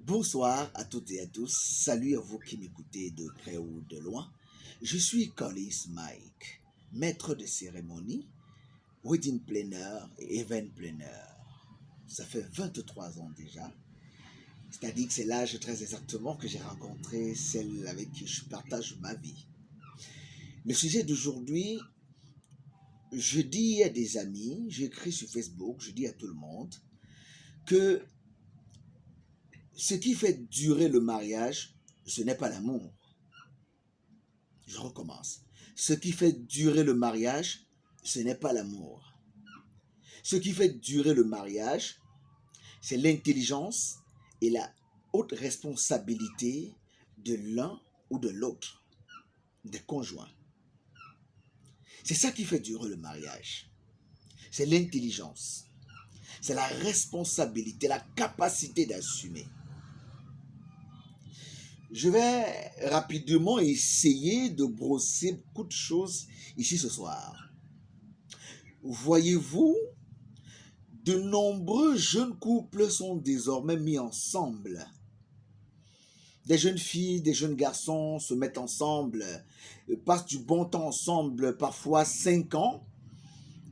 Bonsoir à toutes et à tous. Salut à vous qui m'écoutez de près ou de loin. Je suis Collis Mike, maître de cérémonie, wedding planner et event planner. Ça fait 23 ans déjà. C'est-à-dire que c'est l'âge très exactement que j'ai rencontré celle avec qui je partage ma vie. Le sujet d'aujourd'hui, je dis à des amis, j'écris sur Facebook, je dis à tout le monde que ce qui fait durer le mariage, ce n'est pas l'amour. Je recommence. Ce qui fait durer le mariage, ce n'est pas l'amour. Ce qui fait durer le mariage, c'est l'intelligence et la haute responsabilité de l'un ou de l'autre, des conjoints. C'est ça qui fait durer le mariage. C'est l'intelligence. C'est la responsabilité, la capacité d'assumer. Je vais rapidement essayer de brosser beaucoup de choses ici ce soir. Voyez-vous, de nombreux jeunes couples sont désormais mis ensemble. Des jeunes filles, des jeunes garçons se mettent ensemble, passent du bon temps ensemble, parfois 5 ans,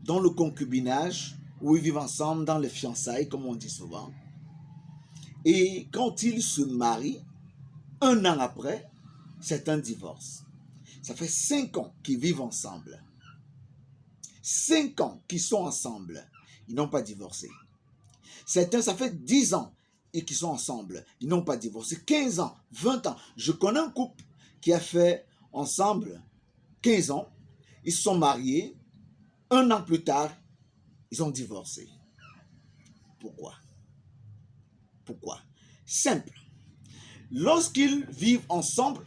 dans le concubinage, où ils vivent ensemble dans les fiançailles, comme on dit souvent. Et quand ils se marient, 1 an après, certains divorcent. Ça fait 5 ans qu'ils vivent ensemble. 5 ans qu'ils sont ensemble. Ils n'ont pas divorcé. Certains, ça fait 10 ans et qui sont ensemble. Ils n'ont pas divorcé. 15 ans, 20 ans. Je connais un couple qui a fait ensemble 15 ans. Ils se sont mariés. 1 an plus tard, ils ont divorcé. Pourquoi? Pourquoi? Simple. Lorsqu'ils vivent ensemble,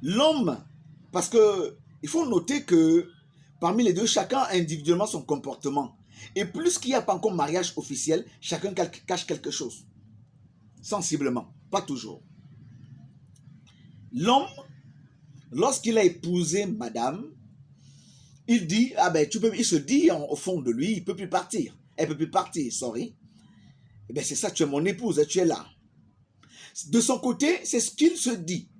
l'homme, parce que il faut noter que parmi les deux, chacun a individuellement son comportement. Et plus qu'il n'y a pas encore mariage officiel, chacun cache quelque chose. Sensiblement, pas toujours. L'homme, lorsqu'il a épousé madame, il dit, il se dit au fond de lui, il ne peut plus partir. Elle ne peut plus partir, sorry. Eh bien, c'est ça, tu es mon épouse, tu es là. De son côté, c'est ce qu'il se dit.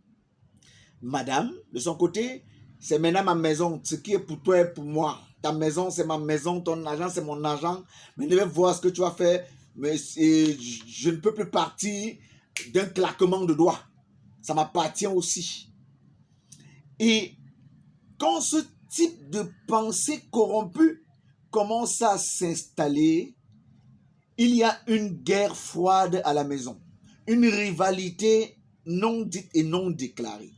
Madame, de son côté, c'est maintenant ma maison. Ce qui est pour toi est pour moi. Ta maison, c'est ma maison. Ton argent, c'est mon argent. Mais je vais voir ce que tu vas faire. Mais je ne peux plus partir d'un claquement de doigts. Ça m'appartient aussi. Et quand ce type de pensée corrompue commence à s'installer, il y a une guerre froide à la maison. Une rivalité non dite et non déclarée.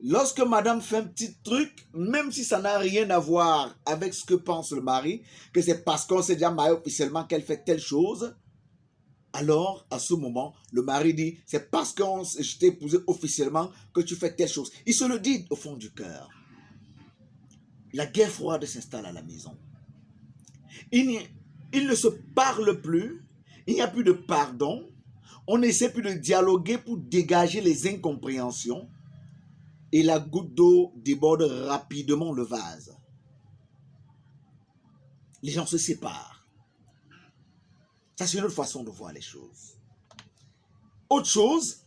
Lorsque madame fait un petit truc, même si ça n'a rien à voir avec ce que pense le mari, que c'est parce qu'on s'est déjà marié officiellement qu'elle fait telle chose, alors à ce moment, le mari dit, c'est parce que je t'ai épousé officiellement que tu fais telle chose. Il se le dit au fond du cœur. La guerre froide s'installe à la maison. Il ne se parle plus, il n'y a plus de pardon, on n'essaie plus de dialoguer pour dégager les incompréhensions. Et la goutte d'eau déborde rapidement le vase. Les gens se séparent. Ça, c'est une autre façon de voir les choses. Autre chose,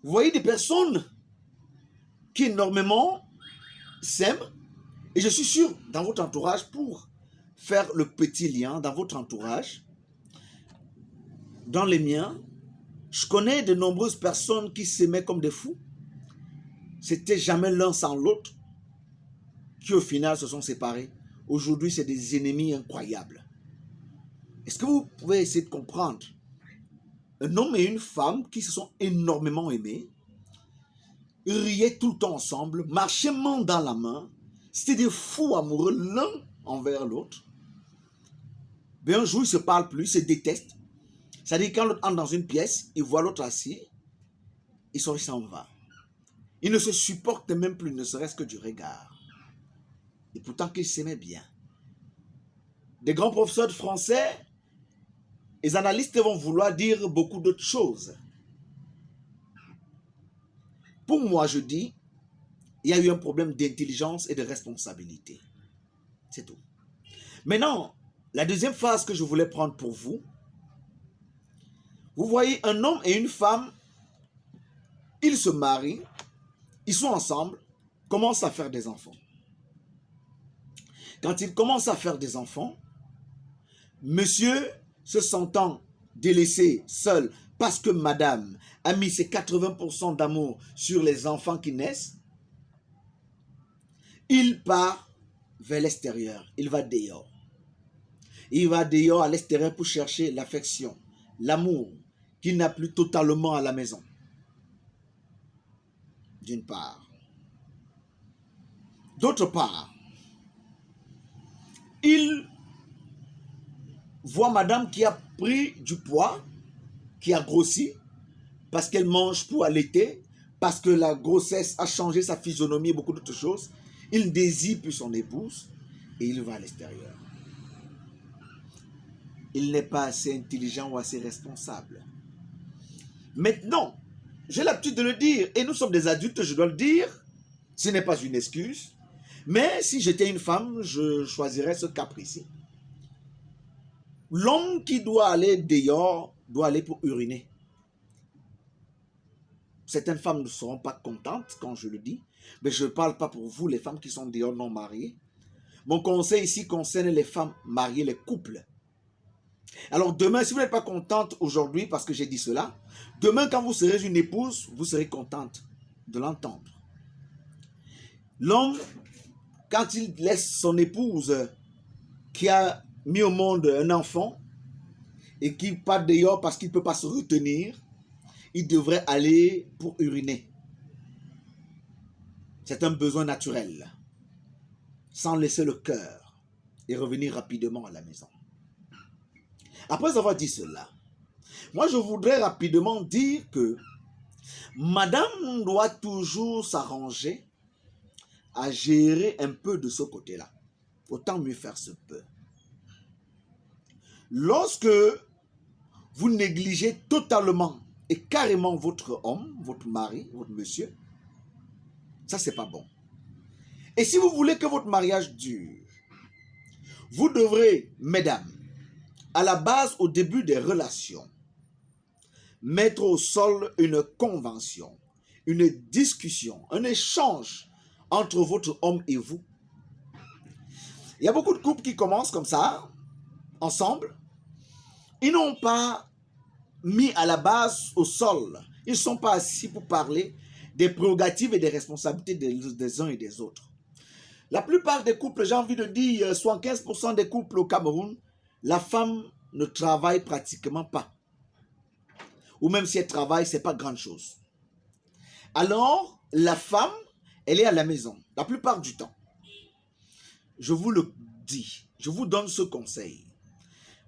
vous voyez des personnes qui énormément s'aiment, et je suis sûr, dans votre entourage, pour faire le petit lien, dans votre entourage, dans les miens, je connais de nombreuses personnes qui s'aimaient comme des fous. C'était jamais l'un sans l'autre, qui au final se sont séparés. Aujourd'hui, c'est des ennemis incroyables. Est-ce que vous pouvez essayer de comprendre? Un homme et une femme qui se sont énormément aimés, riaient tout le temps ensemble, marchaient main dans la main, c'était des fous amoureux l'un envers l'autre. Mais un jour, ils ne se parlent plus, ils se détestent. C'est-à-dire quand l'autre entre dans une pièce, il voit l'autre assis, il s'en va. Ils ne se supportent même plus, ne serait-ce que du regard. Et pourtant qu'ils s'aimaient bien. Des grands professeurs de français, les analystes vont vouloir dire beaucoup d'autres choses. Pour moi, je dis, il y a eu un problème d'intelligence et de responsabilité. C'est tout. Maintenant, la deuxième phase que je voulais prendre pour vous, Vous voyez, un homme et une femme, ils se marient, ils sont ensemble, commencent à faire des enfants. Quand ils commencent à faire des enfants, monsieur, se sentant délaissé, seul, parce que madame a mis ses 80% d'amour sur les enfants qui naissent, il part vers l'extérieur, il va dehors. Il va dehors à l'extérieur pour chercher l'affection, l'amour qu'il n'a plus totalement à la maison. D'une part. D'autre part, il voit madame qui a pris du poids, qui a grossi, parce qu'elle mange pour allaiter, parce que la grossesse a changé sa physionomie et beaucoup d'autres choses. Il désire plus son épouse et il va à l'extérieur. Il n'est pas assez intelligent ou assez responsable. Maintenant, j'ai l'habitude de le dire, et nous sommes des adultes, je dois le dire, ce n'est pas une excuse, mais si j'étais une femme, je choisirais ce cas précis. L'homme qui doit aller dehors doit aller pour uriner. Certaines femmes ne seront pas contentes quand je le dis, mais je ne parle pas pour vous, les femmes qui sont dehors non mariées. Mon conseil ici concerne les femmes mariées, les couples. Alors demain, si vous n'êtes pas contente aujourd'hui parce que j'ai dit cela, demain quand vous serez une épouse, vous serez contente de l'entendre. L'homme, quand il laisse son épouse qui a mis au monde un enfant et qui part dehors parce qu'il ne peut pas se retenir, il devrait aller pour uriner. C'est un besoin naturel, sans laisser le cœur et revenir rapidement à la maison. Après avoir dit cela, moi je voudrais rapidement dire que madame doit toujours s'arranger à gérer un peu de ce côté-là. Autant mieux faire ce peu. Lorsque vous négligez totalement et carrément votre homme, votre mari, votre monsieur, ça c'est pas bon. Et si vous voulez que votre mariage dure, vous devrez, mesdames, à la base, au début des relations, mettre au sol une convention, une discussion, un échange entre votre homme et vous. Il y a beaucoup de couples qui commencent comme ça, ensemble. Ils n'ont pas mis à la base au sol. Ils ne sont pas assis pour parler des prérogatives et des responsabilités des uns et des autres. La plupart des couples, j'ai envie de dire, 75% des couples au Cameroun, la femme ne travaille pratiquement pas. Ou même si elle travaille, ce n'est pas grande chose. Alors, la femme, elle est à la maison, la plupart du temps. Je vous le dis, je vous donne ce conseil.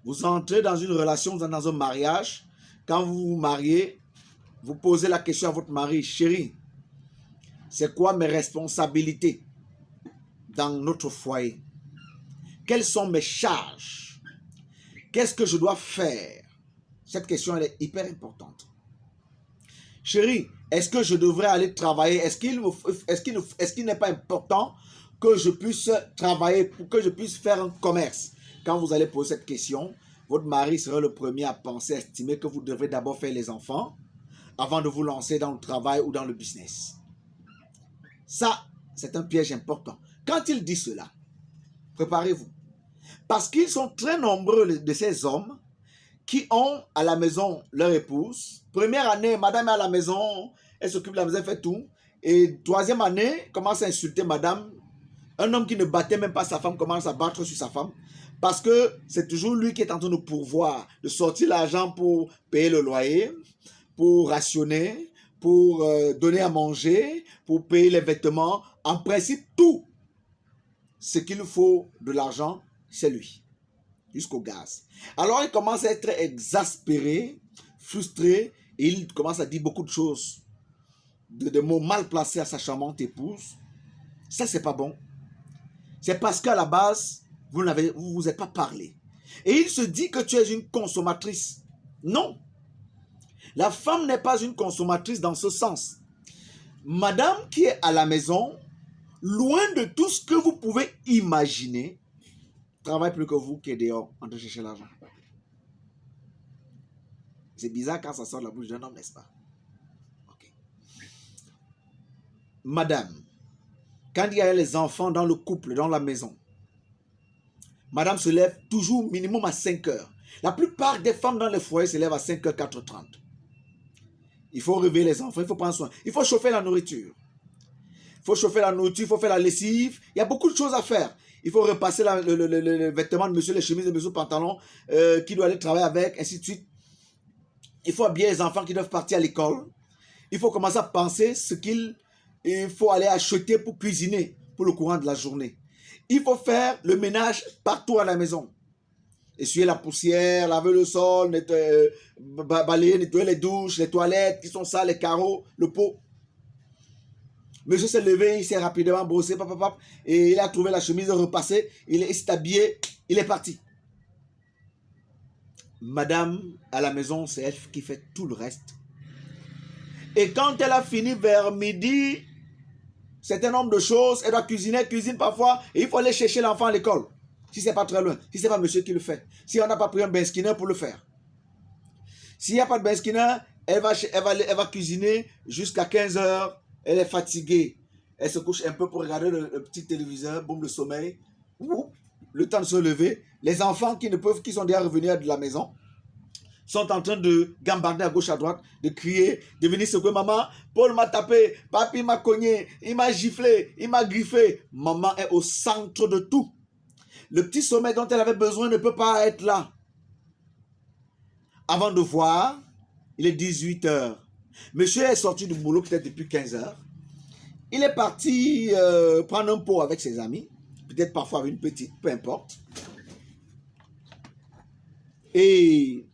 Vous entrez dans une relation, dans un mariage. Quand vous vous mariez, vous posez la question à votre mari, chérie, c'est quoi mes responsabilités dans notre foyer? Quelles sont mes charges? Qu'est-ce que je dois faire? Cette question, elle est hyper importante. Chérie, est-ce que je devrais aller travailler? Est-ce qu'il n'est pas important que je puisse travailler, pour que je puisse faire un commerce? Quand vous allez poser cette question, votre mari sera le premier à penser, à estimer que vous devrez d'abord faire les enfants avant de vous lancer dans le travail ou dans le business. Ça, c'est un piège important. Quand il dit cela, préparez-vous. Parce qu'ils sont très nombreux de ces hommes qui ont à la maison leur épouse. Première année, madame est à la maison, elle s'occupe de la maison, elle fait tout. Et troisième année, commence à insulter madame. Un homme qui ne battait même pas sa femme commence à battre sur sa femme. Parce que c'est toujours lui qui est en train de pourvoir, de sortir l'argent pour payer le loyer, pour rationner, pour donner à manger, pour payer les vêtements. En principe, tout ce qu'il faut de l'argent, c'est lui. Jusqu'au gaz. Alors il commence à être exaspéré, frustré, et il commence à dire beaucoup de choses, de mots mal placés à sa charmante épouse. Ça, c'est pas bon. C'est parce qu'à la base, vous ne vous êtes pas parlé. Et il se dit que tu es une consommatrice. Non. La femme n'est pas une consommatrice dans ce sens. Madame qui est à la maison, loin de tout ce que vous pouvez imaginer, travaille plus que vous qui est dehors en train de chercher l'argent. C'est bizarre quand ça sort de la bouche d'un homme, n'est-ce pas? Okay. Madame, quand il y a les enfants dans le couple, dans la maison, madame se lève toujours minimum à 5 heures. La plupart des femmes dans les foyers se lèvent à 5 heures, 4h30. Il faut réveiller les enfants, il faut prendre soin. Il faut chauffer la nourriture. Il faut chauffer la nourriture, il faut faire la lessive. Il y a beaucoup de choses à faire. Il faut repasser le vêtement de monsieur, les chemises de monsieur, pantalon, qui doit aller travailler avec, ainsi de suite. Il faut habiller les enfants qui doivent partir à l'école. Il faut commencer à penser ce qu'il faut aller acheter pour cuisiner pour le courant de la journée. Il faut faire le ménage partout à la maison. Essuyer la poussière, laver le sol, balayer, nettoyer les douches, les toilettes qui sont sales, les carreaux, le pot. Monsieur s'est levé, il s'est rapidement brossé, et il a trouvé la chemise repassée, il s'est habillé, il est parti. Madame, à la maison, c'est elle qui fait tout le reste. Et quand elle a fini vers midi, certain nombre de choses, elle doit cuisiner, cuisine parfois, et il faut aller chercher l'enfant à l'école. Si ce n'est pas très loin, si ce n'est pas monsieur qui le fait. Si on n'a pas pris un bain skinner pour le faire. S'il n'y a pas de bain skinner, elle va cuisiner jusqu'à 15 heures. Elle est fatiguée. Elle se couche un peu pour regarder le petit téléviseur, boum, le sommeil. Le temps de se lever. Les enfants qui sont déjà revenus de la maison, sont en train de gambarder à gauche à droite, de crier, de venir secouer maman. Paul m'a tapé, papi m'a cogné, il m'a giflé, il m'a griffé. Maman est au centre de tout. Le petit sommeil dont elle avait besoin ne peut pas être là. Avant de voir, il est 18 heures. Monsieur est sorti du boulot peut-être depuis 15 heures. Il est parti prendre un pot avec ses amis. Peut-être parfois avec une petite, peu importe. Et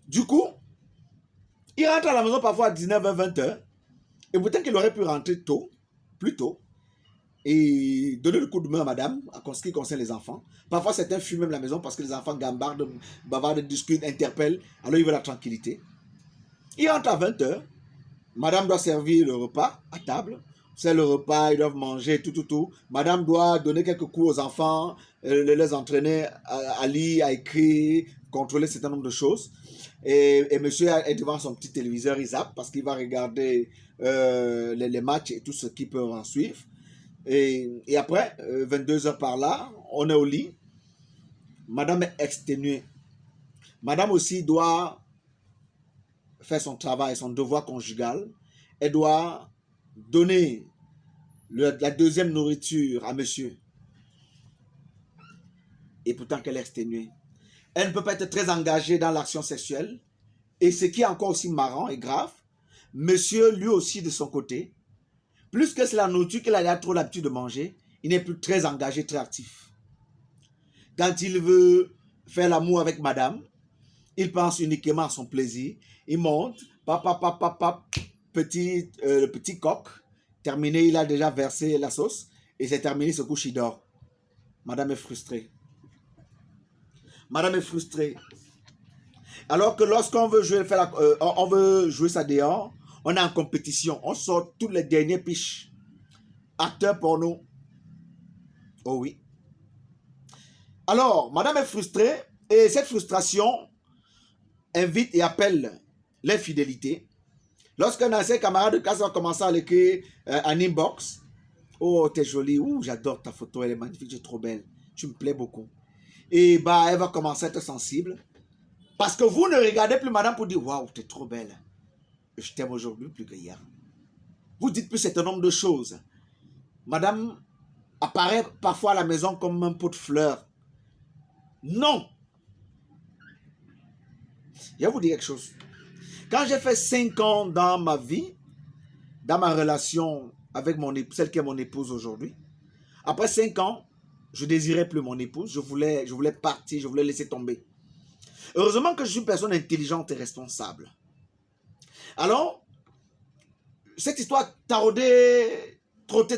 du coup, il rentre à la maison parfois à 19h, 20h. Et peut-être qu'il aurait pu rentrer tôt, plus tôt, et donner le coup de main à madame, en ce qui concerne les enfants. Parfois, certains fuient même la maison parce que les enfants gambardent, bavardent, discutent, interpellent. Alors, ils veulent la tranquillité. Il rentre à 20h. Madame doit servir le repas à table. C'est le repas, ils doivent manger, tout. Madame doit donner quelques coups aux enfants, les entraîner à lire, à écrire, contrôler un certain nombre de choses. Et monsieur est devant son petit téléviseur, il zappe parce qu'il va regarder les matchs et tout ce qui peut en suivre. Et après, 22 heures par là, on est au lit. Madame est exténuée. Madame aussi doit faire son travail, son devoir conjugal. Elle doit donner la deuxième nourriture à monsieur. Et pourtant qu'elle est exténuée. Elle ne peut pas être très engagée dans l'action sexuelle. Et ce qui est encore aussi marrant et grave, monsieur, lui aussi de son côté, plus que c'est la nourriture qu'il a trop l'habitude de manger, il n'est plus très engagé, très actif. Quand il veut faire l'amour avec madame, il pense uniquement à son plaisir. Il monte, le petit coq, terminé, il a déjà versé la sauce, et c'est terminé, il se couche, il dort. Madame est frustrée. Madame est frustrée. Alors que lorsqu'on veut jouer, on veut jouer ça dehors, on est en compétition. On sort tous les derniers piches. Acteurs porno. Oh oui. Alors, madame est frustrée et cette frustration invite et appelle l'infidélité. Lorsqu'un ancien camarade de classe va commencer à l'écrire en inbox, oh, t'es jolie, ouh, j'adore ta photo, elle est magnifique, tu es trop belle, tu me plais beaucoup. Et bah, elle va commencer à être sensible. Parce que vous ne regardez plus madame pour dire, waouh, t'es trop belle. Je t'aime aujourd'hui plus que hier. Vous dites plus un certain nombre de choses. Madame apparaît parfois à la maison comme un pot de fleurs. Non. Je vais vous dire quelque chose. Quand j'ai fait 5 ans dans ma vie, dans ma relation avec celle qui est mon épouse aujourd'hui, après 5 ans, je ne désirais plus mon épouse. Je voulais partir, je voulais laisser tomber. Heureusement que je suis une personne intelligente et responsable. Alors, cette histoire trottait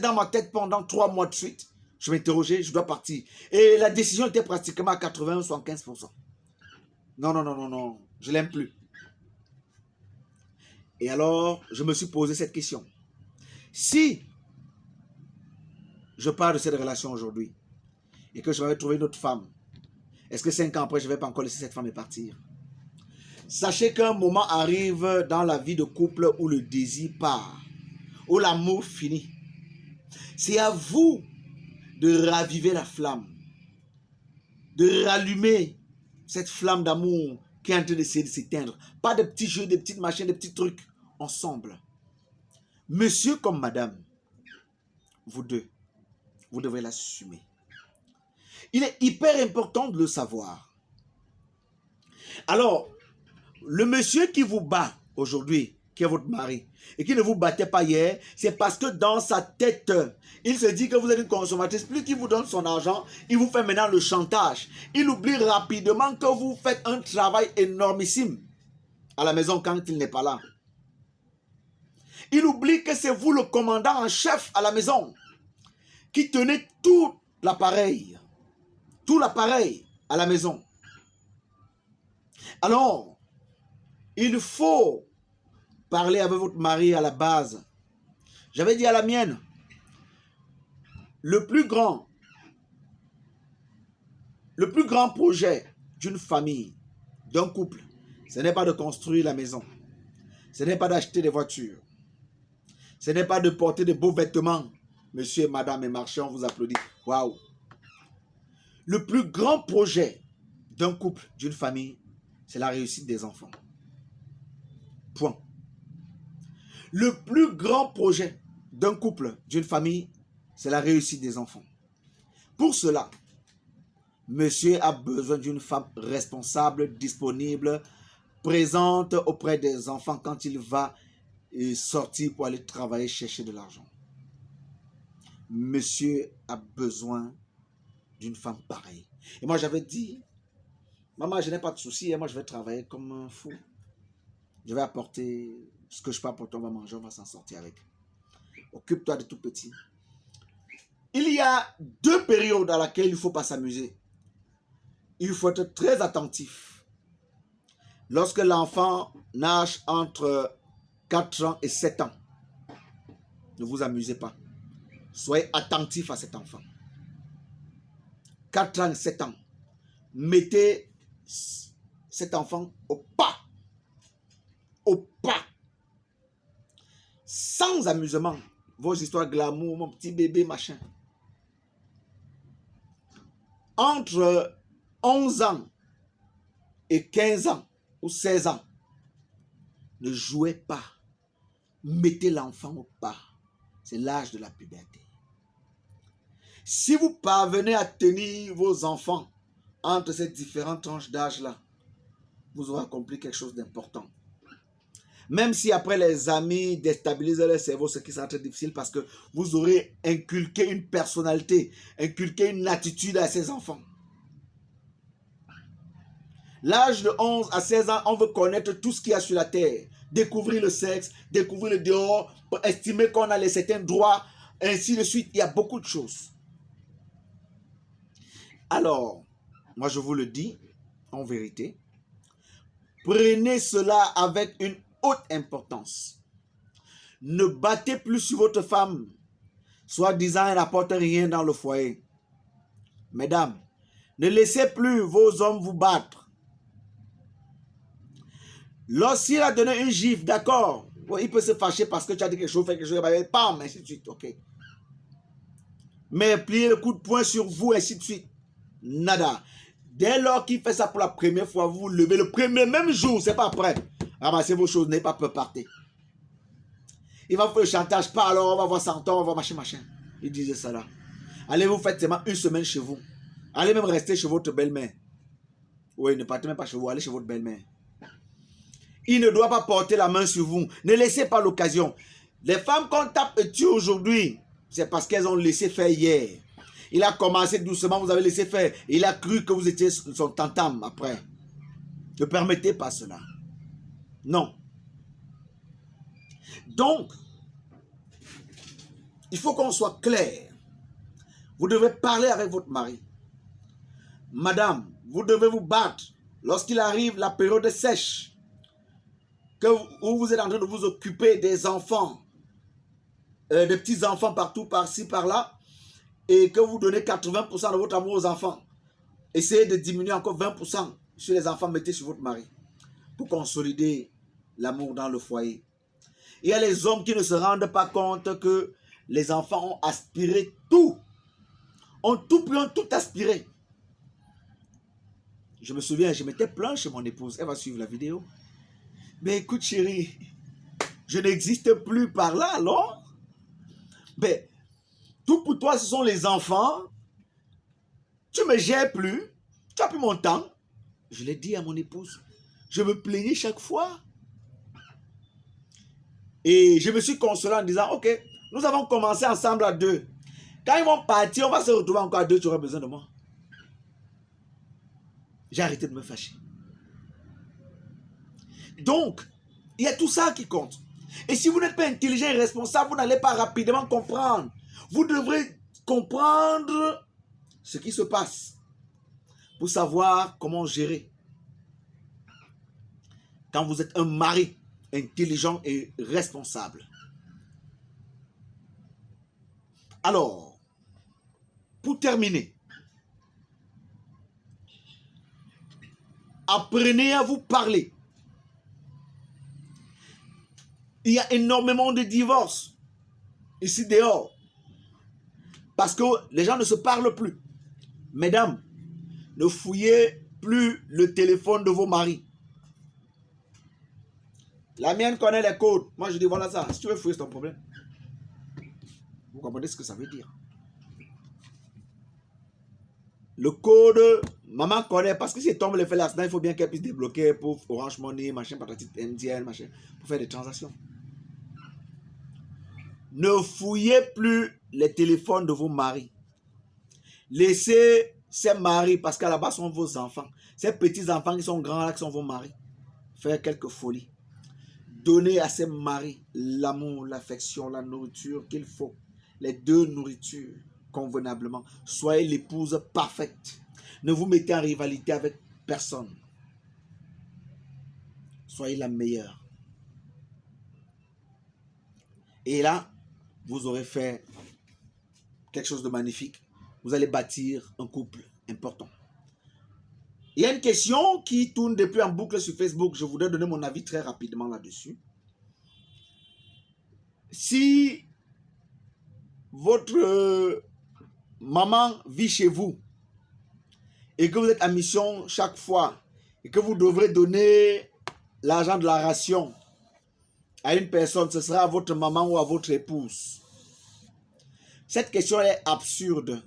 dans ma tête pendant 3 mois de suite. Je m'interrogeais, je dois partir. Et la décision était pratiquement à 80-75%. Non, je ne l'aime plus. Et alors, je me suis posé cette question. Si je pars de cette relation aujourd'hui et que je vais trouver une autre femme, est-ce que 5 ans après, je ne vais pas encore laisser cette femme et partir? Sachez qu'un moment arrive dans la vie de couple où le désir part, où l'amour finit. C'est à vous de raviver la flamme, de rallumer cette flamme d'amour qui est en train d'essayer de s'éteindre. Pas de petits jeux, de petites machines, de petits trucs. Ensemble. Monsieur comme madame, vous deux, vous devez l'assumer. Il est hyper important de le savoir. Alors, le monsieur qui vous bat aujourd'hui, qui est votre mari, et qui ne vous battait pas hier, c'est parce que dans sa tête, il se dit que vous êtes une consommatrice. Plus qu'il vous donne son argent, il vous fait maintenant le chantage. Il oublie rapidement que vous faites un travail énormissime à la maison quand il n'est pas là. Il oublie que c'est vous le commandant en chef à la maison qui tenez tout l'appareil à la maison. Alors, il faut parler avec votre mari à la base. J'avais dit à la mienne, le plus grand projet d'une famille, d'un couple, ce n'est pas de construire la maison. Ce n'est pas d'acheter des voitures. Ce n'est pas de porter de beaux vêtements. Monsieur et madame et marchand, on vous applaudit. Waouh! Le plus grand projet d'un couple, d'une famille, c'est la réussite des enfants. Point. Le plus grand projet d'un couple, d'une famille, c'est la réussite des enfants. Pour cela, monsieur a besoin d'une femme responsable, disponible, présente auprès des enfants quand il va sortir pour aller travailler, chercher de l'argent. Monsieur a besoin d'une femme pareille. Et moi, j'avais dit, maman, je n'ai pas de soucis, moi, je vais travailler comme un fou. Je vais apporter ce que je peux apporter, on va manger, on va s'en sortir avec. Occupe-toi de tout petit. Il y a 2 périodes dans lesquelles il ne faut pas s'amuser. Il faut être très attentif. Lorsque l'enfant nage entre 4 ans et 7 ans, ne vous amusez pas. Soyez attentif à cet enfant. 4 ans et 7 ans. Mettez cet enfant au pas. Au pas. Sans amusement. Vos histoires glamour, mon petit bébé, machin. Entre 11 ans et 15 ans ou 16 ans, ne jouez pas. Mettez l'enfant au pas. C'est l'âge de la puberté. Si vous parvenez à tenir vos enfants entre ces différentes tranches d'âge-là, vous aurez accompli quelque chose d'important. Même si après les amis déstabilisent leur cerveau, ce qui sera très difficile parce que vous aurez inculqué une personnalité, inculqué une attitude à ces enfants. L'âge de 11 à 16 ans, on veut connaître tout ce qu'il y a sur la terre. Découvrir le sexe, découvrir le dehors, estimer qu'on a les certains droits, ainsi de suite. Il y a beaucoup de choses. Alors, moi je vous le dis, en vérité, prenez cela avec une haute importance. Ne battez plus sur votre femme, soi-disant elle n'apporte rien dans le foyer. Mesdames, ne laissez plus vos hommes vous battre. Lorsqu'il a donné une gifle, d'accord, il peut se fâcher parce que tu as dit quelque chose, fait quelque chose, bam, ainsi de suite, ok. Mais plier le coup de poing sur vous, ainsi de suite, nada. Dès lors qu'il fait ça pour la première fois, vous vous levez le premier même jour, c'est pas après. Ramassez vos choses, n'ayez pas peur, partez. Il va vous faire le chantage, pas alors, on va voir 100 ans, on va voir machin. Il disait ça là. Allez, vous faites seulement 1 semaine chez vous. Allez même rester chez votre belle-mère. Oui, ne partez même pas chez vous, allez chez votre belle-mère. Il ne doit pas porter la main sur vous. Ne laissez pas l'occasion. Les femmes qu'on tape et tue aujourd'hui, c'est parce qu'elles ont laissé faire hier. Il a commencé doucement, vous avez laissé faire. Il a cru que vous étiez son tantam après. Ne permettez pas cela. Non. Donc, il faut qu'on soit clair. Vous devez parler avec votre mari. Madame, vous devez vous battre lorsqu'il arrive la période sèche. Où vous êtes en train de vous occuper des enfants, des petits-enfants partout, par-ci, par-là, et que vous donnez 80% de votre amour aux enfants. Essayez de diminuer encore 20% sur les enfants, mettez sur votre mari. pour consolider l'amour dans le foyer. Il y a les hommes qui ne se rendent pas compte que les enfants ont aspiré tout. Ont tout pris, ont tout aspiré. Je me souviens, je m'étais plaint chez mon épouse. Elle va suivre la vidéo. Mais écoute chérie, je n'existe plus par là alors. Mais tout pour toi ce sont les enfants. Tu me gères plus. Tu as plus mon temps. Je l'ai dit à mon épouse. Je me plaignais chaque fois. Et je me suis consolé en disant, ok, nous avons commencé ensemble à 2. Quand ils vont partir, on va se retrouver encore à 2, tu auras besoin de moi. J'ai arrêté de me fâcher. Donc, il y a tout ça qui compte. Et si vous n'êtes pas intelligent et responsable, vous n'allez pas rapidement comprendre. Vous devrez comprendre ce qui se passe pour savoir comment gérer. Quand vous êtes un mari intelligent et responsable. Alors, pour terminer, apprenez à vous parler. Il y a énormément de divorces ici dehors parce que les gens ne se parlent plus. Mesdames, ne fouillez plus le téléphone de vos maris. La mienne connaît les codes. Moi, je dis voilà ça. Si tu veux fouiller, c'est ton problème. Vous comprenez ce que ça veut dire? Le code, maman connaît parce que si elle tombe les fait l'accident, il faut bien qu'elle puisse débloquer pour Orange Money, machin, patati, MTN, machin, pour faire des transactions. Ne fouillez plus les téléphones de vos maris. Laissez ces maris, parce qu'à la base sont vos enfants. Ces petits enfants qui sont grands là, qui sont vos maris. Faire quelques folies. Donnez à ces maris l'amour, l'affection, la nourriture qu'il faut. Les 2 nourritures convenablement. Soyez l'épouse parfaite. Ne vous mettez en rivalité avec personne. Soyez la meilleure. Et là, vous aurez fait quelque chose de magnifique. Vous allez bâtir un couple important. Il y a une question qui tourne depuis en boucle sur Facebook. Je voudrais donner mon avis très rapidement là-dessus. Si votre maman vit chez vous et que vous êtes à mission chaque fois et que vous devrez donner l'argent de la ration à une personne, ce sera à votre maman ou à votre épouse. Cette question est absurde.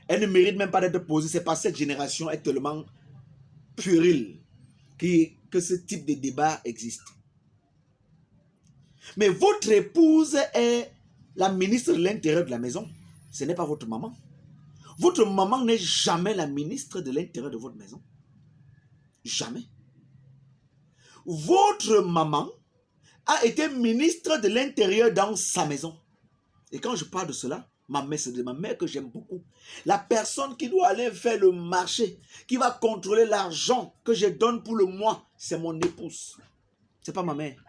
Elle ne mérite même pas d'être posée. C'est parce que cette génération est tellement puérile que ce type de débat existe. Mais votre épouse est la ministre de l'Intérieur de la maison. Ce n'est pas votre maman. Votre maman n'est jamais la ministre de l'Intérieur de votre maison. Jamais. Votre maman a été ministre de l'Intérieur dans sa maison. Et quand je parle de cela, ma mère, c'est de ma mère que j'aime beaucoup. La personne qui doit aller faire le marché, qui va contrôler l'argent que je donne pour le mois, c'est mon épouse. Ce n'est pas ma mère.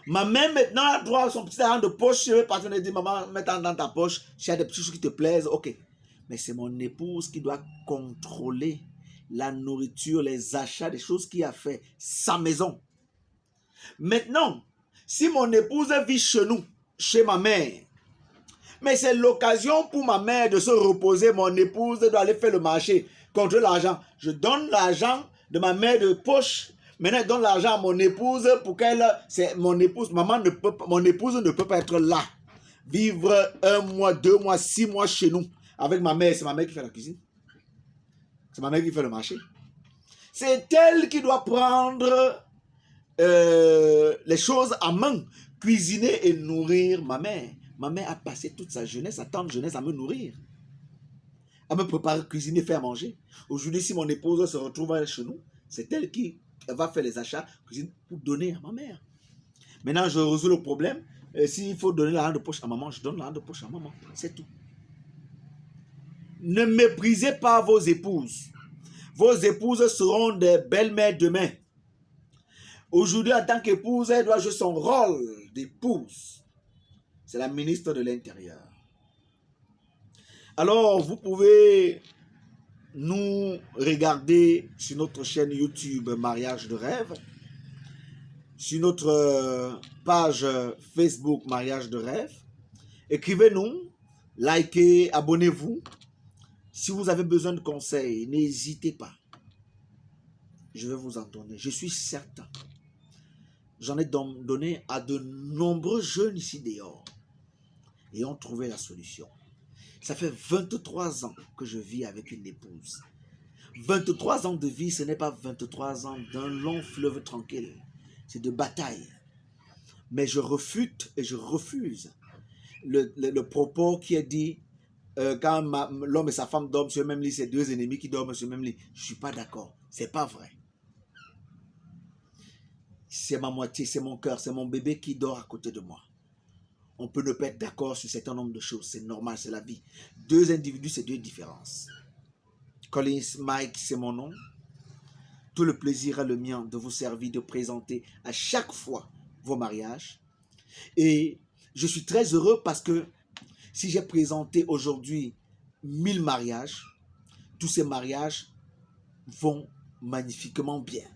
Ma mère maintenant a droit à son petit argent de poche. Je vais partir et dire, maman, mets-en dans ta poche. S'il y a des petites choses qui te plaisent, ok. Mais c'est mon épouse qui doit contrôler la nourriture, les achats, des choses qu'il a fait, sa maison. Maintenant, si mon épouse vit chez nous, chez ma mère, mais c'est l'occasion pour ma mère de se reposer, mon épouse doit aller faire le marché, contrôler l'argent. Je donne l'argent de ma mère de poche. Maintenant, je donne l'argent à mon épouse pour qu'elle... C'est mon épouse, mon épouse ne peut pas être là. Vivre 1 mois, 2 mois, 6 mois chez nous. Avec ma mère, c'est ma mère qui fait la cuisine. C'est ma mère qui fait le marché. C'est elle qui doit prendre les choses à main. Cuisiner et nourrir ma mère. Ma mère a passé toute sa jeunesse, sa tendre jeunesse à me nourrir. À me préparer, cuisiner, faire manger. Aujourd'hui, si mon épouse se retrouve chez nous, c'est elle qui va faire les achats, cuisine pour donner à ma mère. Maintenant, je résous le problème. S'il faut donner l'argent de poche à maman, je donne l'argent de poche à maman. C'est tout. Ne méprisez pas vos épouses. Vos épouses seront des belles-mères demain. Aujourd'hui, en tant qu'épouse, elle doit jouer son rôle d'épouse. C'est la ministre de l'Intérieur. Alors, vous pouvez nous regarder sur notre chaîne YouTube Mariage de rêve, sur notre page Facebook Mariage de rêve. Écrivez-nous, likez, abonnez-vous. Si vous avez besoin de conseils, n'hésitez pas. Je vais vous en donner. Je suis certain. J'en ai donné à de nombreux jeunes ici dehors et ont trouvé la solution. Ça fait 23 ans que je vis avec une épouse. 23 ans de vie, ce n'est pas 23 ans d'un long fleuve tranquille. C'est de bataille. Mais je refute et je refuse le propos qui est dit quand l'homme et sa femme dorment sur le même lit, c'est deux ennemis qui dorment sur le même lit. Je ne suis pas d'accord. Ce n'est pas vrai. C'est ma moitié, c'est mon cœur, c'est mon bébé qui dort à côté de moi. On peut ne pas être d'accord sur un certain nombre de choses. C'est normal, c'est la vie. Deux individus, c'est deux différences. Collins Mike, c'est mon nom. Tout le plaisir est le mien de vous servir, de présenter à chaque fois vos mariages. Et je suis très heureux parce que si j'ai présenté aujourd'hui 1000 mariages, tous ces mariages vont magnifiquement bien.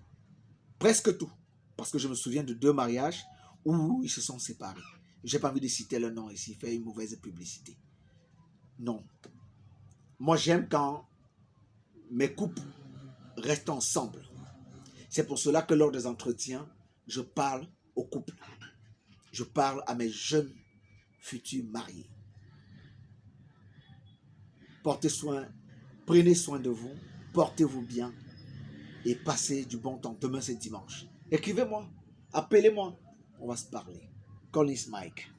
Presque tout. Parce que je me souviens de 2 mariages où ils se sont séparés. Je n'ai pas envie de citer le nom ici, faire une mauvaise publicité. Non. Moi, j'aime quand mes couples restent ensemble. C'est pour cela que lors des entretiens, je parle aux couples. Je parle à mes jeunes futurs mariés. Portez soin, prenez soin de vous, portez-vous bien et passez du bon temps. Demain, c'est dimanche. Écrivez-moi, appelez-moi, on va se parler. Collins Mike.